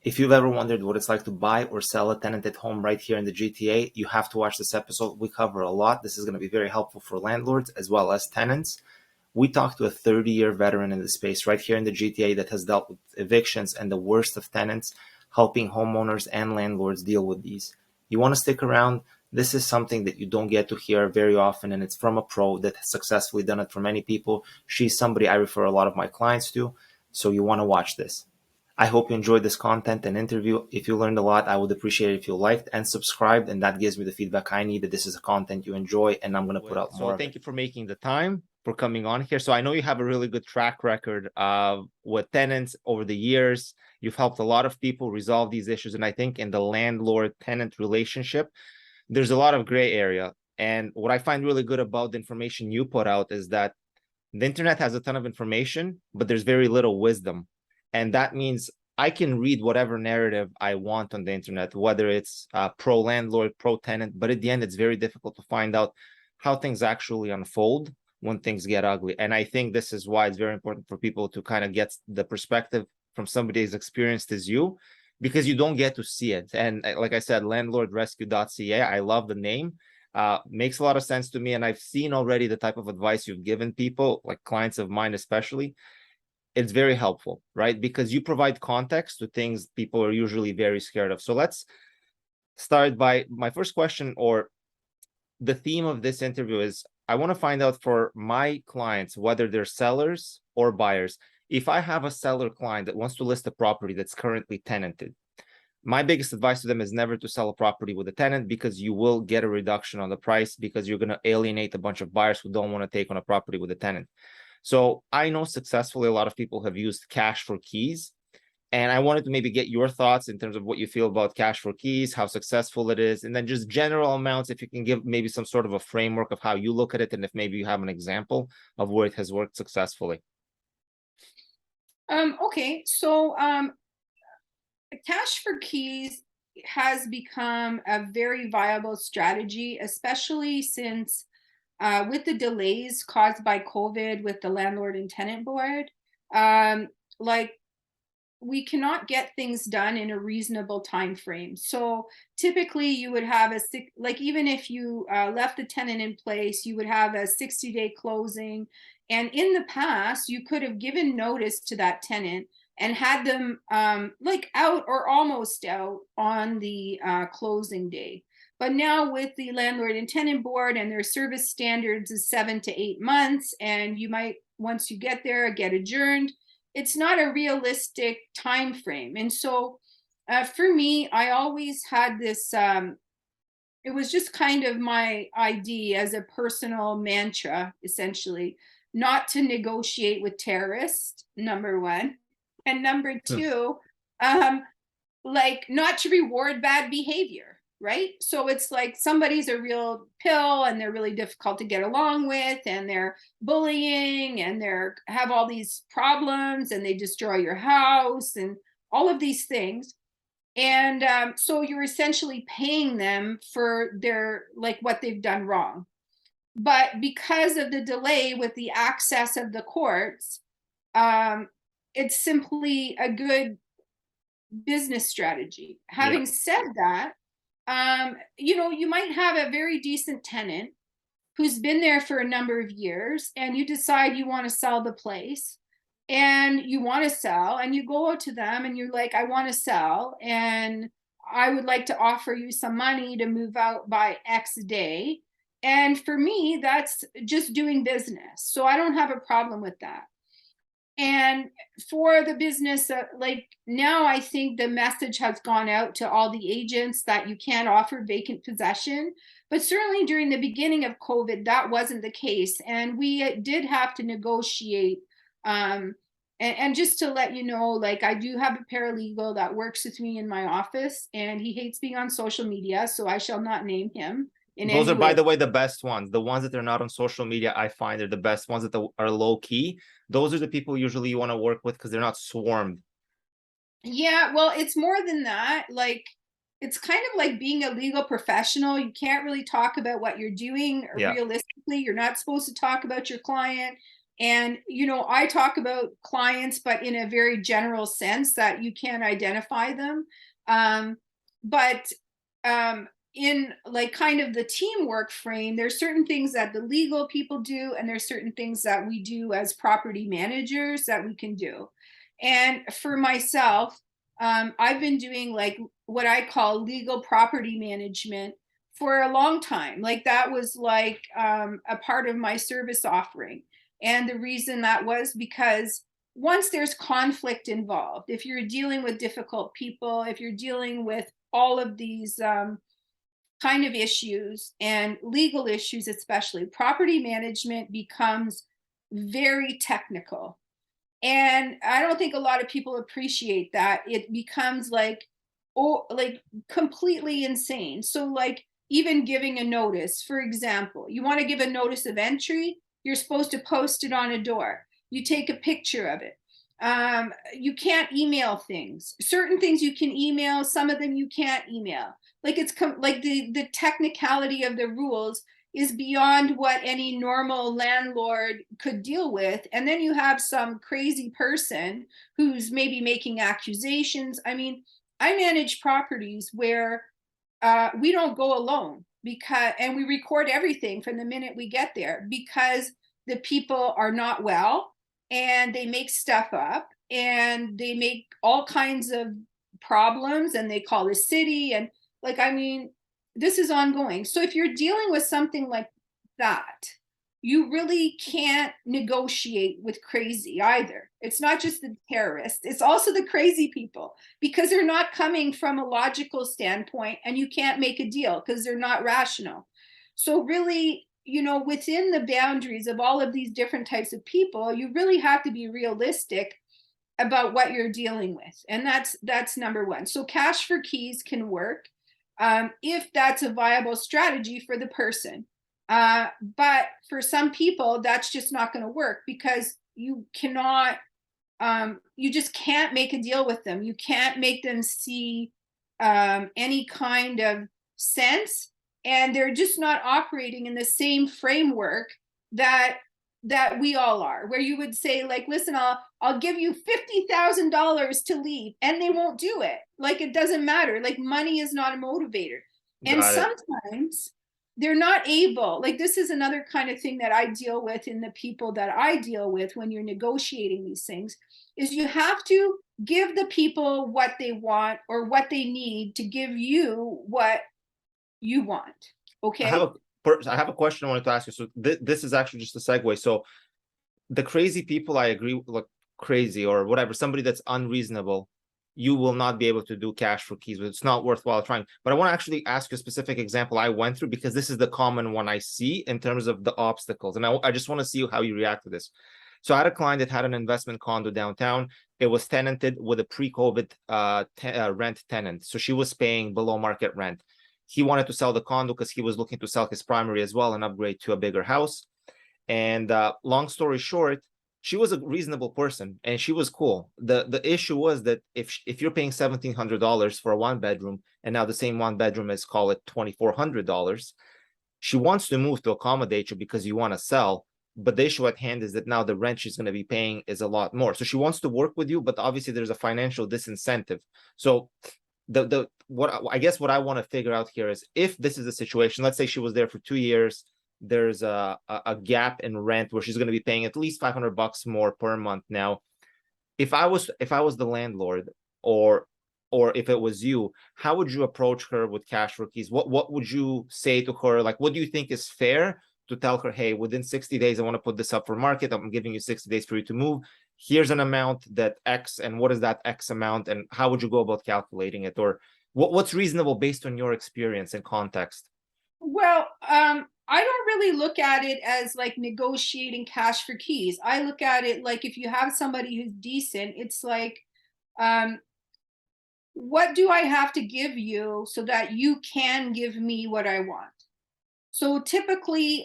If you've ever wondered what it's like to buy or sell a tenanted home right here in the GTA, you have to watch this episode. We cover a lot. This is going to be very helpful for landlords as well as tenants. We talked to a 30-year veteran in the space right here in the GTA that has dealt with evictions and the worst of tenants, helping homeowners and landlords deal with these. You want to stick around? This is something that you don't get to hear very often, and it's from a pro that has successfully done it for many people. She's somebody I refer a lot of my clients to, so you want to watch this. I hope you enjoyed this content and interview. If you learned a lot, I would appreciate it if you liked and subscribed, and that gives me the feedback I need that this is a content you enjoy, and I'm going to put out more. So thank you for making the time, for coming on here. So I know you have a really good track record with tenants over the years. You've helped a lot of people resolve these issues, and I think in the landlord-tenant relationship, there's a lot of gray area. And what I find really good about the information you put out is that the internet has a ton of information, but there's very little wisdom. And that means I can read whatever narrative I want on the internet, whether it's pro-landlord, pro-tenant, but at the end, it's very difficult to find out how things actually unfold when things get ugly. And I think this is why it's very important for people to kind of get the perspective from somebody as experienced as you, because you don't get to see it. And like I said, LandlordRescue.ca, I love the name. Makes a lot of sense to me. And I've seen already the type of advice you've given people, like clients of mine especially. It's very helpful, right? Because you provide context to things people are usually very scared of. So let's start by my first question, or the theme of this interview is, I want to find out for my clients, whether they're sellers or buyers. If I have a seller client that wants to list a property that's currently tenanted, my biggest advice to them is never to sell a property with a tenant, because you will get a reduction on the price, because you're going to alienate a bunch of buyers who don't want to take on a property with a tenant. So I know successfully a lot of people have used cash for keys, and I wanted to maybe get your thoughts in terms of what you feel about cash for keys, how successful it is, and then just general amounts, if you can give maybe some sort of a framework of how you look at it, and if maybe you have an example of where it has worked successfully. Okay, so cash for keys has become a very viable strategy, especially since with the delays caused by COVID with the landlord and tenant board. Like, we cannot get things done in a reasonable time frame. So typically you would have like, even if you left the tenant in place, you would have a 60-day closing. And in the past, you could have given notice to that tenant and had them like out or almost out on the closing day. But now with the landlord and tenant board and their service standards is 7 to 8 months, and you might, once you get there, get adjourned. It's not a realistic time frame. And so for me, I always had this, it was just kind of my idea as a personal mantra, essentially, not to negotiate with terrorists, number one. And number two, like, not to reward bad behavior, right? So it's like somebody's a real pill and they're really difficult to get along with, and they're bullying, and they're have all these problems, and they destroy your house and all of these things. And so you're essentially paying them for their, like, what they've done wrong. But because of the delay with the access of the courts, it's simply a good business strategy. Having said that, you might have a very decent tenant who's been there for a number of years, and you decide you want to sell the place, and you want to sell, and you go out to them and you're like, I want to sell, and I would like to offer you some money to move out by X day. And for me, that's just doing business. So I don't have a problem with that. And for the business, like, now I think the message has gone out to all the agents that you can't offer vacant possession. But certainly during the beginning of COVID, that wasn't the case. And we did have to negotiate. And just to let you know, like, I do have a paralegal that works with me in my office, and he hates being on social media, so I shall not name him. Those are, by the way, the best ones. The ones that are not on social media, I find, are the best ones that are low key. Those are the people usually you want to work with because they're not swarmed. Yeah, well, it's more than that. Like, it's kind of like being a legal professional. You can't really talk about what you're doing realistically. You're not supposed to talk about your client. And, I talk about clients, but in a very general sense that you can't identify them. But in like kind of the teamwork frame, there's certain things that the legal people do, and there's certain things that we do as property managers that we can do. And for myself, I've been doing like what I call legal property management for a long time. Like that was like a part of my service offering. And the reason that was because once there's conflict involved, if you're dealing with difficult people, if you're dealing with all of these kind of issues and legal issues, especially, property management becomes very technical. And I don't think a lot of people appreciate that. It becomes like, oh, like completely insane. So like even giving a notice, for example, you want to give a notice of entry, you're supposed to post it on a door. You take a picture of it. You can't email things. Certain things you can email, some of them you can't email. Like it's like the technicality of the rules is beyond what any normal landlord could deal with. And then you have some crazy person who's maybe making accusations. I mean, I manage properties where we don't go alone, and we record everything from the minute we get there, because the people are not well and they make stuff up and they make all kinds of problems and they call the city. And like, I mean, this is ongoing. So if you're dealing with something like that, you really can't negotiate with crazy either. It's not just the terrorists, it's also the crazy people, because they're not coming from a logical standpoint, and you can't make a deal because they're not rational. So really, within the boundaries of all of these different types of people, you really have to be realistic about what you're dealing with. And that's number one. So cash for keys can work if that's a viable strategy for the person. But for some people, that's just not going to work, because you cannot, you just can't make a deal with them. You can't make them see any kind of sense, and they're just not operating in the same framework that we all are, where you would say like, listen, I'll give you $50,000 to leave, and they won't do it. Like, it doesn't matter. Like, money is not a motivator. And Got it. sometimes they're not able, like, this is another kind of thing that I deal with in the people that I deal with when you're negotiating these things, is you have to give the people what they want or what they need to give you what you want. I have Okay. a I have a question I wanted to ask you. So this is actually just a segue. So the crazy people, I agree, like crazy or whatever, somebody that's unreasonable, you will not be able to do cash for keys. It's not worthwhile trying. But I want to actually ask you a specific example I went through, because this is the common one I see in terms of the obstacles. And I just want to see how you react to this. So I had a client that had an investment condo downtown. It was tenanted with a pre-COVID rent tenant. So she was paying below market rent. He wanted to sell the condo because he was looking to sell his primary as well and upgrade to a bigger house. And long story short, she was a reasonable person and she was cool. The issue was that if you're paying $1,700 for a one bedroom, and now the same one bedroom is, call it $2,400, she wants to move to accommodate you because you want to sell. But the issue at hand is that now the rent she's going to be paying is a lot more. So she wants to work with you, but obviously there's a financial disincentive. So what I want to figure out here is, if this is a situation, let's say she was there for 2 years, there's a gap in rent where she's going to be paying at least $500 more per month. Now, if I was the landlord, or if it was you, how would you approach her with cash for keys? What would you say to her? Like, what do you think is fair to tell her? Hey, within 60 days, I want to put this up for market. I'm giving you 60 days for you to move. Here's an amount that X, and what is that X amount, and how would you go about calculating it? Or what's reasonable based on your experience and context? Well, I don't really look at it as like negotiating cash for keys. I look at it like, if you have somebody who's decent, it's like, um, what do I have to give you so that you can give me what I want? So typically,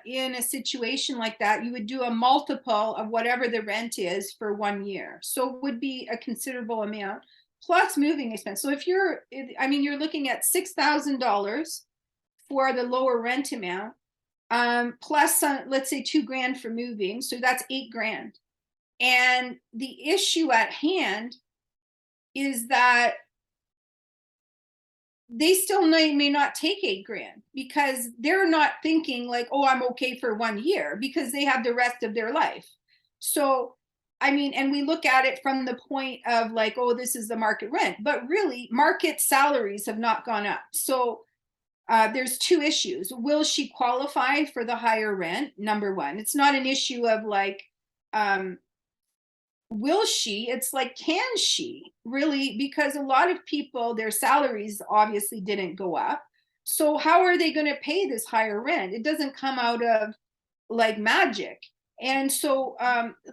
in a situation like that, you would do a multiple of whatever the rent is for 1 year. So it would be a considerable amount plus moving expense. So if you're looking at $6,000 for the lower rent amount. plus let's say $2,000 for moving, so that's $8,000. And the issue at hand is that they still may not take $8,000 because they're not thinking like, oh, I'm okay for 1 year, because they have the rest of their life. So, I mean, and we look at it from the point of like, oh, this is the market rent, but really market salaries have not gone up. So there's two issues. Will she qualify for the higher rent? Number one, it's not an issue of like, will she? It's like, can she really? Because a lot of people, their salaries obviously didn't go up. So how are they going to pay this higher rent? It doesn't come out of like magic. And so,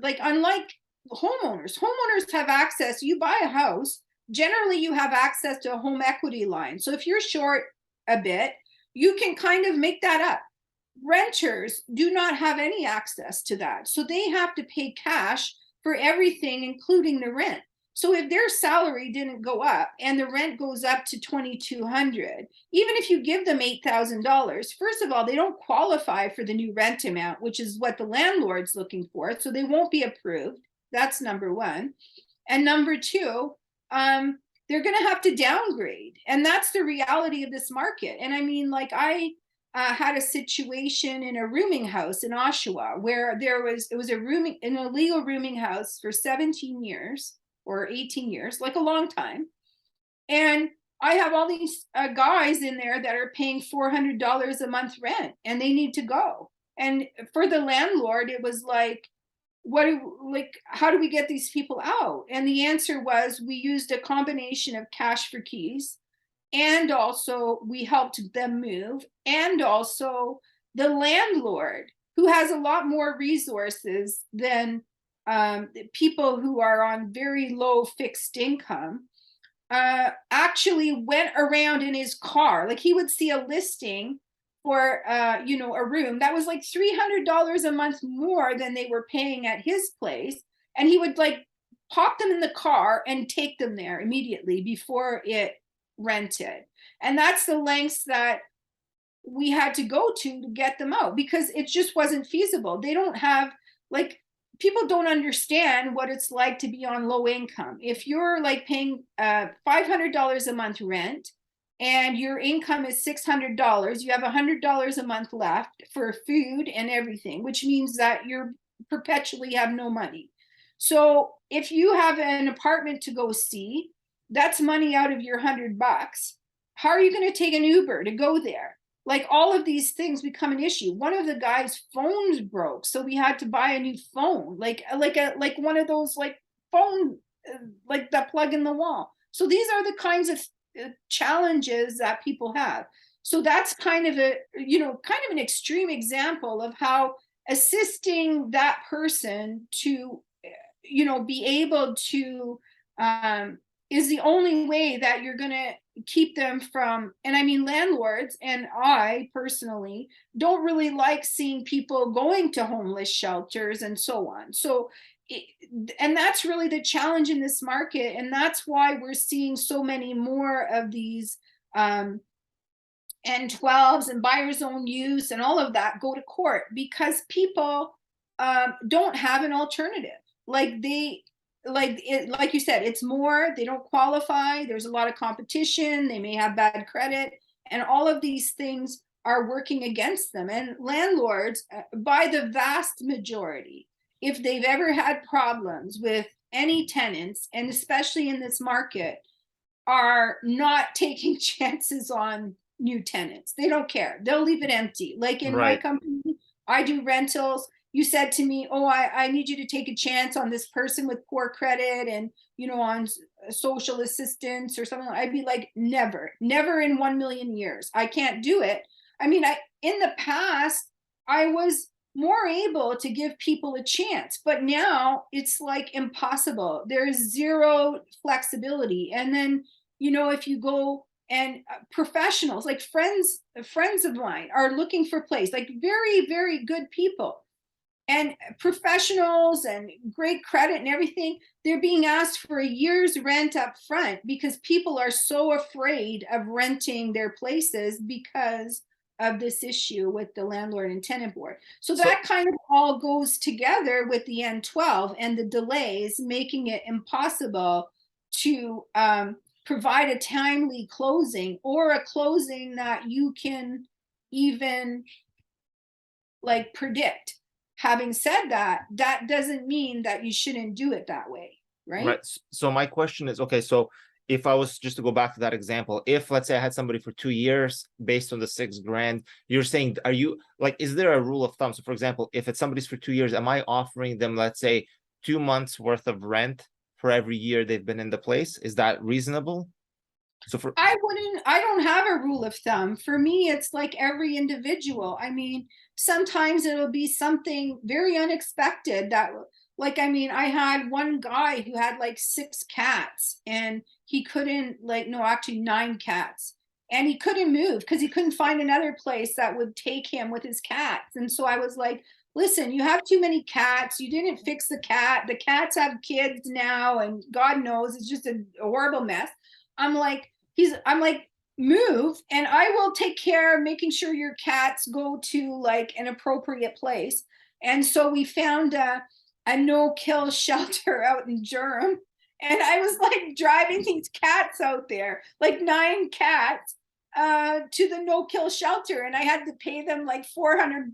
like, unlike homeowners have access. You buy a house, generally you have access to a home equity line. So if you're short a bit, you can kind of make that up. Renters do not have any access to that. So they have to pay cash for everything, including the rent. So if their salary didn't go up and the rent goes up to $2,200, even if you give them $8,000, first of all, they don't qualify for the new rent amount, which is what the landlord's looking for. So they won't be approved. That's number one. And number two, they're going to have to downgrade. And that's the reality of this market. And I mean, like, I had a situation in a rooming house in Oshawa where it was an illegal rooming house for 17 years or 18 years, like a long time. And I have all these guys in there that are paying $400 a month rent, and they need to go. And for the landlord, it was like, how do we get these people out? And the answer was, we used a combination of cash for keys, and also we helped them move, and also the landlord, who has a lot more resources than people who are on very low fixed income, actually went around in his car. Like, he would see a listing for a room that was like $300 a month more than they were paying at his place, and he would like pop them in the car and take them there immediately before it rented. And that's the lengths that we had to go to get them out, because it just wasn't feasible. They don't have, like, people don't understand what it's like to be on low income. If you're like paying $500 a month rent and your income is $600, you have $100 a month left for food and everything, which means that you're perpetually have no money. So if you have an apartment to go see, that's money out of your $100. How are you going to take an Uber to go there? Like, all of these things become an issue. One of the guys' phones broke, so we had to buy a new phone, like one of those like phone, like that plug in the wall. So these are the kinds of challenges that people have. So that's kind of an extreme example of how assisting that person to, be able to, is the only way that you're going to keep them from. And I mean, landlords and I personally don't really like seeing people going to homeless shelters and so on. So, and that's really the challenge in this market. And that's why we're seeing so many more of these N12s and buyer's own use and all of that go to court, because people don't have an alternative. Like you said, it's more, they don't qualify, there's a lot of competition, they may have bad credit, and all of these things are working against them. And landlords, by the vast majority, if they've ever had problems with any tenants, and especially in this market, are not taking chances on new tenants. They don't care. They'll leave it empty. Like in my company, I do rentals. You said to me, oh, I need you to take a chance on this person with poor credit and, on social assistance or something. I'd be like, never in 1 million years. I can't do it. I mean, in the past, I was more able to give people a chance, but now it's like impossible. There's zero flexibility. And then, if you go and professionals, like friends of mine are looking for place, like very, very good people and professionals and great credit and everything, they're being asked for a year's rent up front, because people are so afraid of renting their places because of this issue with the landlord and tenant board. So So that kind of all goes together with the N12 and the delays, making it impossible to provide a timely closing, or a closing that you can even like predict. Having said that, that doesn't mean that you shouldn't do it that way, right? right. So my question is, okay, so if I was just to go back to that example, if let's say I had somebody for 2 years based on the $6,000, you're saying, are you like, is there a rule of thumb? So for example, if it's somebody's for 2 years, am I offering them, let's say, 2 months worth of rent for every year they've been in the place? Is that reasonable? So for I don't have a rule of thumb. For me, it's like every individual. I mean, sometimes it'll be something very unexpected that, like, I mean, I had one guy who had like 6 cats, and he couldn't, like, no, actually 9 cats. And he couldn't move because he couldn't find another place that would take him with his cats. And so I was like, listen, you have too many cats. You didn't fix the cat. The cats have kids now, and God knows it's just a horrible mess. I'm like, I'm like, move, and I will take care of making sure your cats go to like an appropriate place. And so we found a no-kill shelter out in Durham. And I was like driving these cats out there, like 9 cats, to the no-kill shelter, and I had to pay them like $400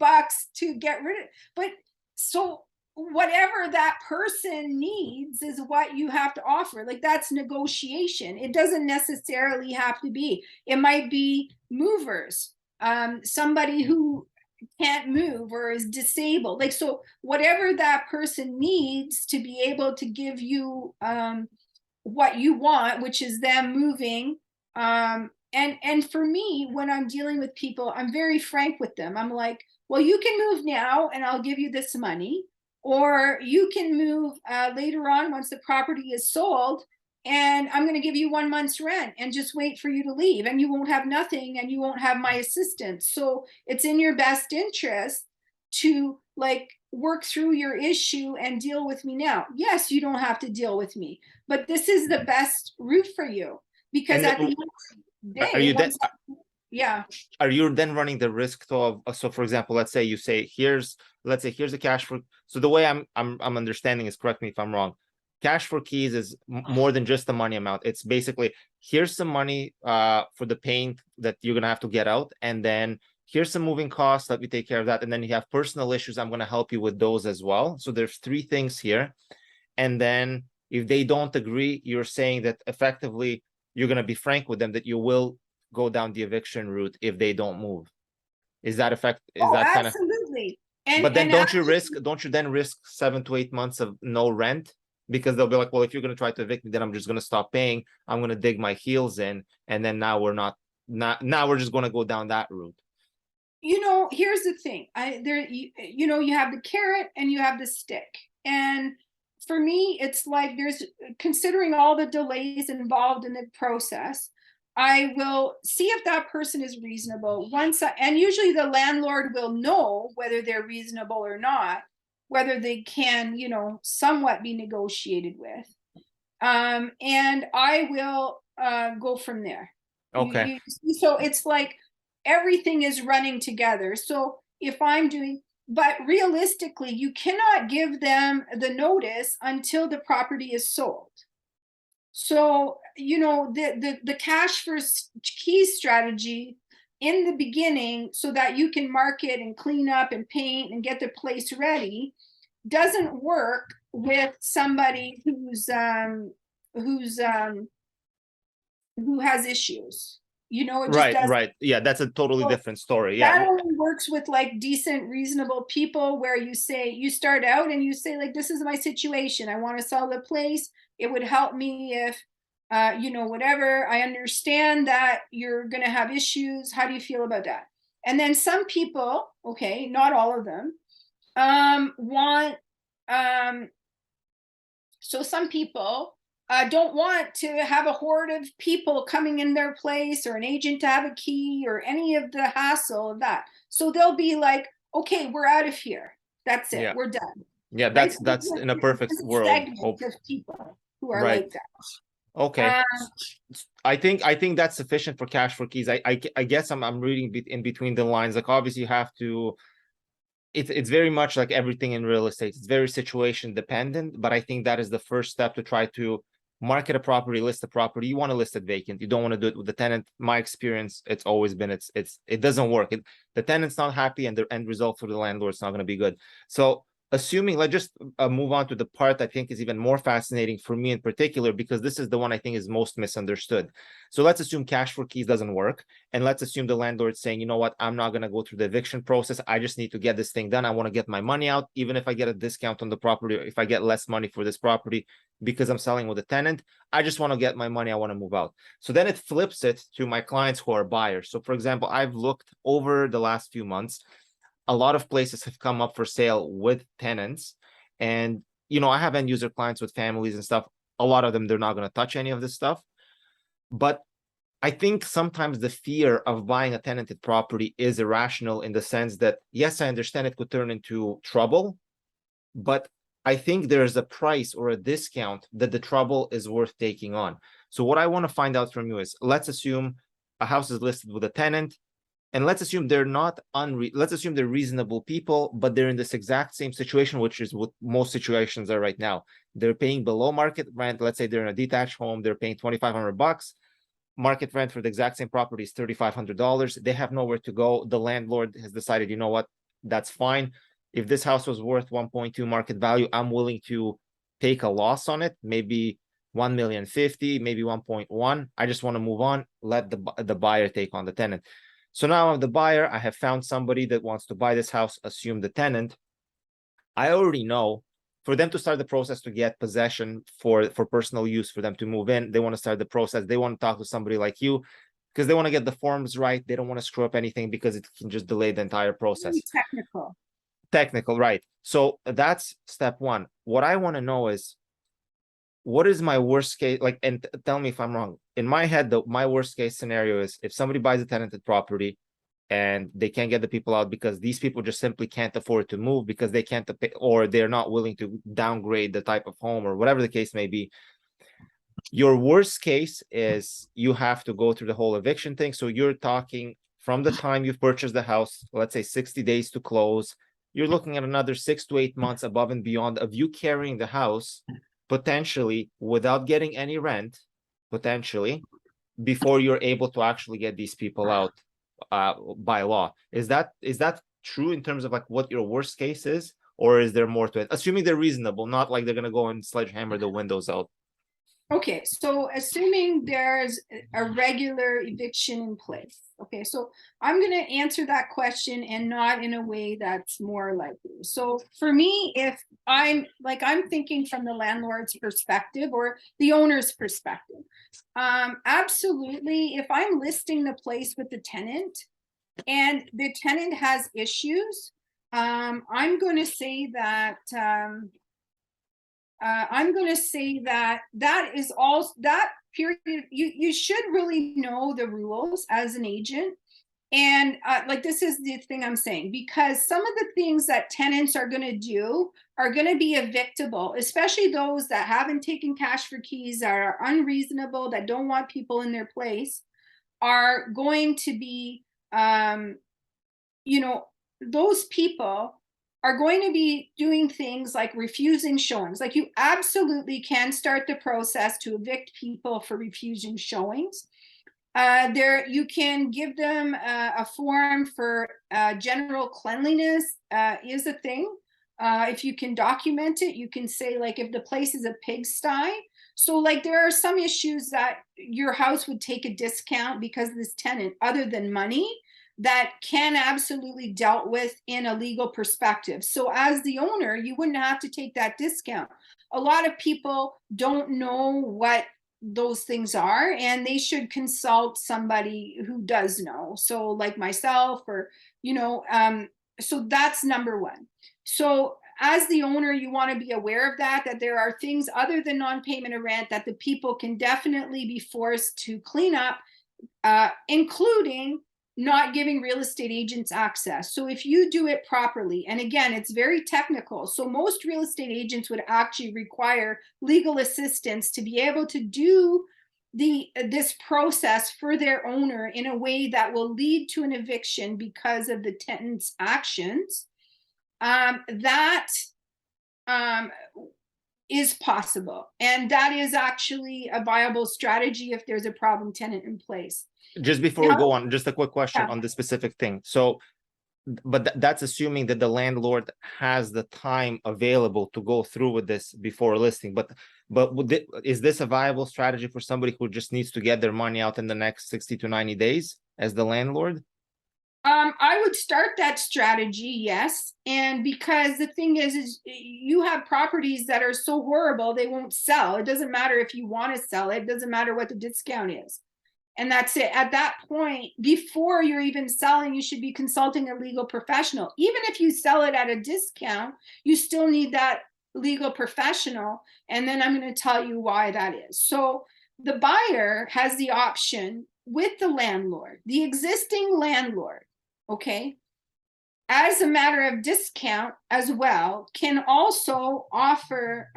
to get rid of it. But so whatever that person needs is what you have to offer. Like, that's negotiation. It doesn't necessarily have to be. It might be movers, somebody who can't move or is disabled. Like, so whatever that person needs to be able to give you what you want, which is them moving. And for me, when I'm dealing with people, I'm very frank with them. I'm like, well, you can move now and I'll give you this money, or you can move later on once the property is sold, and I'm going to give you 1 month's rent and just wait for you to leave, and you won't have nothing and you won't have my assistance. So it's in your best interest to like work through your issue and deal with me now. Yes, you don't have to deal with me, but this is the best route for you, because and at the end of the are day, you then yeah. are you then running the risk of, so for example, let's say you say, here's the cash for, so the way I'm understanding is, correct me if I'm wrong, cash for keys is more than just the money amount. It's basically, here's some money for the paint that you're gonna have to get out, and then here's some moving costs, let me take care of that, and then you have personal issues, I'm gonna help you with those as well. So there's 3 things here. And then if they don't agree, you're saying that effectively you're gonna be frank with them that you will go down the eviction route if they don't move. Is that Oh, kind of, absolutely. And but then and don't you then risk 7 to 8 months of no rent? Because they'll be like, well, if you're going to try to evict me, then I'm just going to stop paying. I'm going to dig my heels in. And then now now we're just going to go down that route. here's the thing. You have the carrot and you have the stick. And for me, it's like, there's, considering all the delays involved in the process, I will see if that person is reasonable and usually the landlord will know whether they're reasonable or not, whether they can, somewhat be negotiated with. And I will go from there. Okay. So it's like everything is running together. So if I'm doing, but realistically, you cannot give them the notice until the property is sold. So, the cash for keys strategy in the beginning, so that you can market and clean up and paint and get the place ready, doesn't work with somebody who has issues. It just doesn't. Right. Yeah, that's a totally So different story. Yeah. that only works with like decent, reasonable people, where you start out and you say, like, this is my situation. I want to sell the place. It would help me if, whatever. I understand that you're going to have issues. How do you feel about that? And then some people, okay, not all of them, want, so some people don't want to have a horde of people coming in their place, or an agent to have a key, or any of the hassle of that. So they'll be like, okay, we're out of here. That's it. Yeah. We're done. Yeah. Right? That's in a perfect There's a world. segment of people who are Right. like that. Okay. Uh, I think that's sufficient for cash for keys. I guess I'm reading in between the lines. Like obviously you have to. It's very much like everything in real estate. It's very situation dependent, but I think that is the first step to try to market a property, list a property. You want to list it vacant. You don't want to do it with the tenant. My experience, it's always been it doesn't work. The tenant's not happy, and the end result for the landlord's not going to be good. So assuming, let's just move on to the part I think is even more fascinating for me in particular, because this is the one I think is most misunderstood. So let's assume cash for keys doesn't work. And let's assume the landlord's saying, you know what, I'm not going to go through the eviction process. I just need to get this thing done. I want to get my money out, even if I get a discount on the property, or if I get less money for this property because I'm selling with a tenant. I just want to get my money. I want to move out. So then it flips it to my clients who are buyers. So, for example, I've looked over the last few months, a lot of places have come up for sale with tenants. And, I have end user clients with families and stuff. A lot of them, they're not going to touch any of this stuff. But I think sometimes the fear of buying a tenanted property is irrational in the sense that, yes, I understand it could turn into trouble, but I think there's a price or a discount that the trouble is worth taking on. So what I want to find out from you is, let's assume a house is listed with a tenant, and let's assume they're not let's assume they're reasonable people, but they're in this exact same situation, which is what most situations are right now. They're paying below market rent. Let's say they're in a detached home, they're paying $2,500. Market rent for the exact same property is $3,500. They have nowhere to go. The landlord has decided, you know what, that's fine. If this house was worth 1.2 market value, I'm willing to take a loss on it, maybe 1,050,000, maybe 1.1. I just want to move on. Let the buyer take on the tenant. So now I'm the buyer. I have found somebody that wants to buy this house, assume the tenant. I already know, for them to start the process to get possession for personal use, for them to move in, they want to start the process. They want to talk to somebody like you because they want to get the forms right. They don't want to screw up anything because it can just delay the entire process. Very technical. Technical, right? So that's step one. What I want to know is, what is my worst case? Like, and tell me if I'm wrong. In my head, my worst case scenario is if somebody buys a tenanted property and they can't get the people out because these people just simply can't afford to move because they can't pay, or they're not willing to downgrade the type of home or whatever the case may be. Your worst case is you have to go through the whole eviction thing. So you're talking from the time you've purchased the house, let's say 60 days to close, you're looking at another 6 to 8 months above and beyond of you carrying the house potentially without getting any rent, potentially, before you're able to actually get these people out by law. Is that true in terms of like what your worst case is, or is there more to it? Assuming they're reasonable, not like they're gonna go and sledgehammer the windows out. Okay, so assuming there's a regular eviction in place. Okay, so I'm going to answer that question and not in a way that's more likely. So for me, if I'm thinking from the landlord's perspective or the owner's perspective, absolutely. If I'm listing the place with the tenant and the tenant has issues, I'm going to say that that is all that period. You should really know the rules as an agent. And like, this is the thing I'm saying, because some of the things that tenants are going to do are going to be evictable, especially those that haven't taken cash for keys, that are unreasonable, that don't want people in their place, are going to be, those people are going to be doing things like refusing showings. Like, you absolutely can start the process to evict people for refusing showings. You can give them a form for general cleanliness is a thing. If you can document it, you can say, like, if the place is a pigsty. So, like, there are some issues that your house would take a discount because of this tenant, other than money, that can absolutely dealt with in a legal perspective. So as the owner, you wouldn't have to take that discount. A lot of people don't know what those things are, and they should consult somebody who does know. So like myself, or, so that's number one. So as the owner, you want to be aware of that there are things other than non-payment of rent that the people can definitely be forced to clean up, including not giving real estate agents access. So if you do it properly, and again, it's very technical. So most real estate agents would actually require legal assistance to be able to do this process for their owner in a way that will lead to an eviction because of the tenant's actions. That is possible. And that is actually a viable strategy if there's a problem tenant in place. Just before we go on, just a quick question on the specific thing. So, but that's assuming that the landlord has the time available to go through with this before listing. But is this a viable strategy for somebody who just needs to get their money out in the next 60 to 90 days as the landlord? I would start that strategy, yes. And because the thing is you have properties that are so horrible, they won't sell. It doesn't matter if you want to sell it. It doesn't matter what the discount is. And that's it. At that point, before you're even selling, you should be consulting a legal professional. Even if you sell it at a discount, you still need that legal professional. And then I'm going to tell you why that is. So the buyer has the option with the landlord, the existing landlord, okay, as a matter of discount as well, can also offer,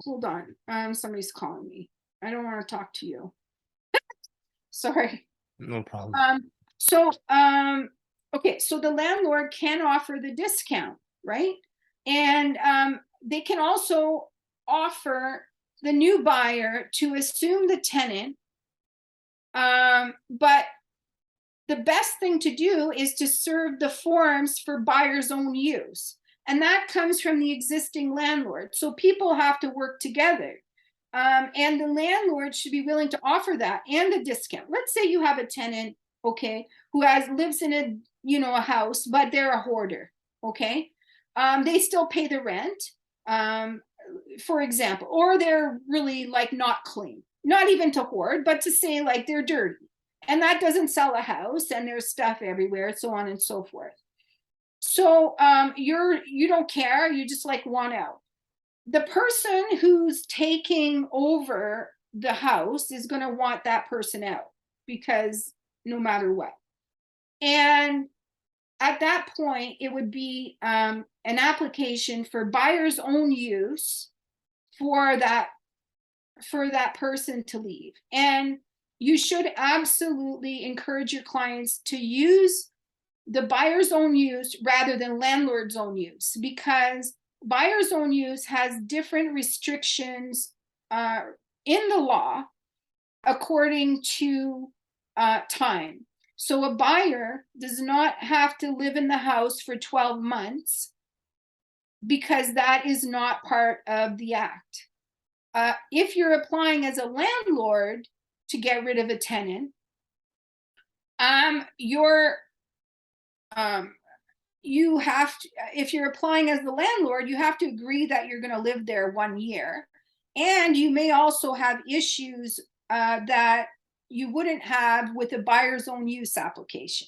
hold on, somebody's calling me. I don't want to talk to you. Sorry. No problem. Okay, so the landlord can offer the discount, right? And they can also offer the new buyer to assume the tenant. But the best thing to do is to serve the forms for buyer's own use. And that comes from the existing landlord. So people have to work together. And the landlord should be willing to offer that and a discount. Let's say you have a tenant, okay, who lives in a house, but they're a hoarder, okay? They still pay the rent, for example, or they're really like not clean, not even to hoard, but to say like they're dirty, and that doesn't sell a house, and there's stuff everywhere, so on and so forth. So you don't care, you just like want out. The person who's taking over the house is going to want that person out, because no matter what. And at that point, it would be an application for buyer's own use for that person to leave. And you should absolutely encourage your clients to use the buyer's own use rather than landlord's own use, because buyer's own use has different restrictions in the law according to time. So a buyer does not have to live in the house for 12 months because that is not part of the act. If you're applying as a landlord to get rid of a tenant, you have to, if you're applying as the landlord, you have to agree that you're going to live there 1 year. And you may also have issues that you wouldn't have with a buyer's own use application.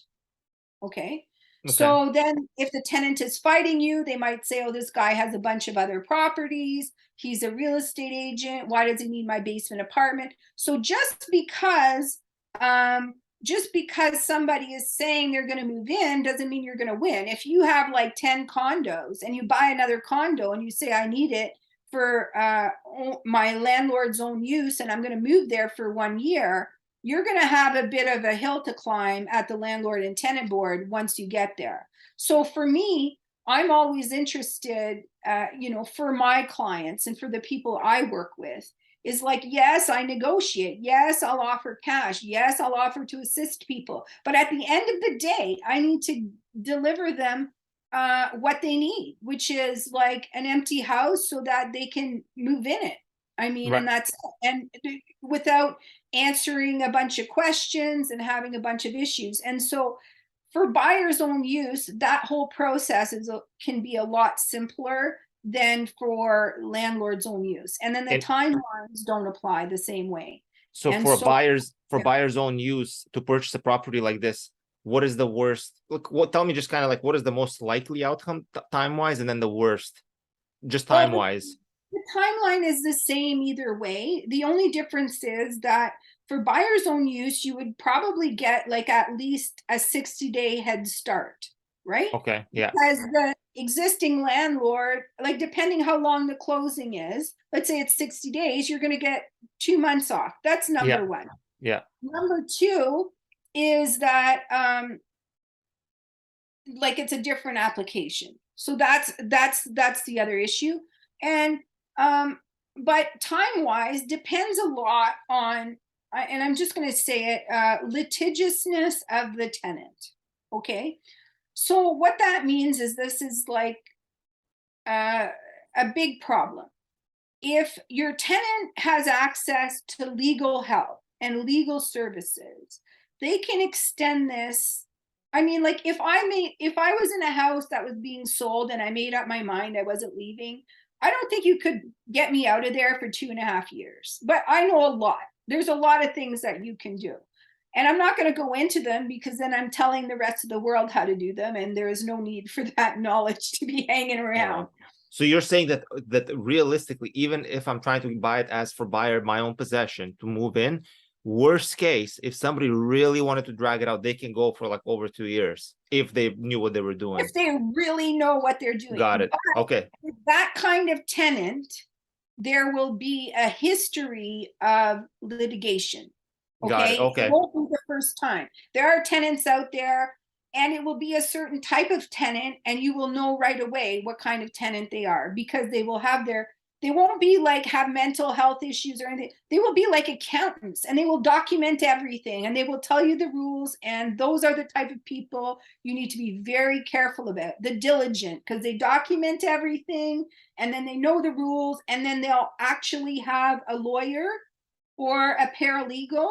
Okay. So then if the tenant is fighting you, they might say, oh, this guy has a bunch of other properties. He's a real estate agent. Why does he need my basement apartment? So just because somebody is saying they're going to move in doesn't mean you're going to win. If you have like 10 condos and you buy another condo and you say, I need it for my landlord's own use and I'm going to move there for 1 year, you're going to have a bit of a hill to climb at the landlord and tenant board once you get there. So for me, I'm always interested, for my clients and for the people I work with, is like, yes, I negotiate. Yes, I'll offer cash. Yes, I'll offer to assist people. But at the end of the day, I need to deliver them what they need, which is like an empty house so that they can move in it. I mean, right. and without answering a bunch of questions and having a bunch of issues. And so for buyer's own use, that whole process can be a lot simpler than for landlord's own use. And then the timelines don't apply the same way. So for buyer's own use to purchase a property like this, what is the worst? Look, tell me just kind of like what is the most likely outcome time-wise, and then the worst, just time-wise. The timeline is the same either way. The only difference is that for buyer's own use, you would probably get like at least a 60-day head start, right? Okay. Yeah. Because the existing landlord, like depending how long the closing is, let's say it's 60 days, you're going to get 2 months off. That's number Yeah. one. Yeah. Number two is that like it's a different application. So that's the other issue. And but time wise depends a lot on, and I'm just going to say it, litigiousness of the tenant. Okay. So what that means is this is like a big problem. If your tenant has access to legal help and legal services, they can extend this. I mean, like if I was in a house that was being sold and I made up my mind I wasn't leaving, I don't think you could get me out of there for 2.5 years. But I know a lot. There's a lot of things that you can do. And I'm not going to go into them because then I'm telling the rest of the world how to do them, and there is no need for that knowledge to be hanging around. So you're saying that realistically, even if I'm trying to buy it as for buyer, my own possession to move in, worst case, if somebody really wanted to drag it out, they can go for like over 2 years if they knew what they were doing. If they really know what they're doing. Got it. But Okay. with that kind of tenant, there will be a history of litigation. Got it. Okay. Okay. It won't be the first time. There are tenants out there, and it will be a certain type of tenant, and you will know right away what kind of tenant they are, because they will have they won't be like have mental health issues or anything. They will be like accountants, and they will document everything, and they will tell you the rules. And those are the type of people you need to be very careful about. The diligent, because they document everything, and then they know the rules, and then they'll actually have a lawyer or a paralegal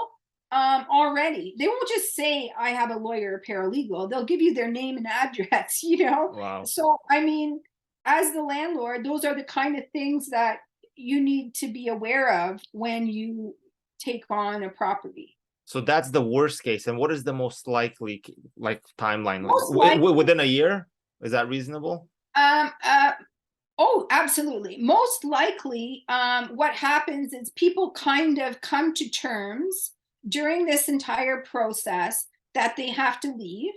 already. They won't just say I have a lawyer or paralegal. They'll give you their name and address, you know. Wow. So I mean, as the landlord, those are the kind of things that you need to be aware of when you take on a property. So that's the worst case. And what is the most likely like timeline? Most likely, Within a year? Is that reasonable? Oh, absolutely. Most likely, what happens is people kind of come to terms during this entire process that they have to leave.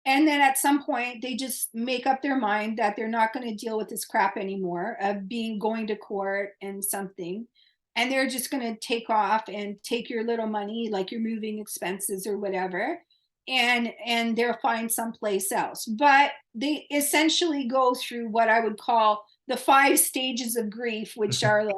And then at some point, they just make up their mind that they're not going to deal with this crap anymore of going to court and something. And they're just going to take off and take your little money, like your moving expenses or whatever, and they'll find someplace else. But they essentially go through what I would call the 5 stages of grief, which are like,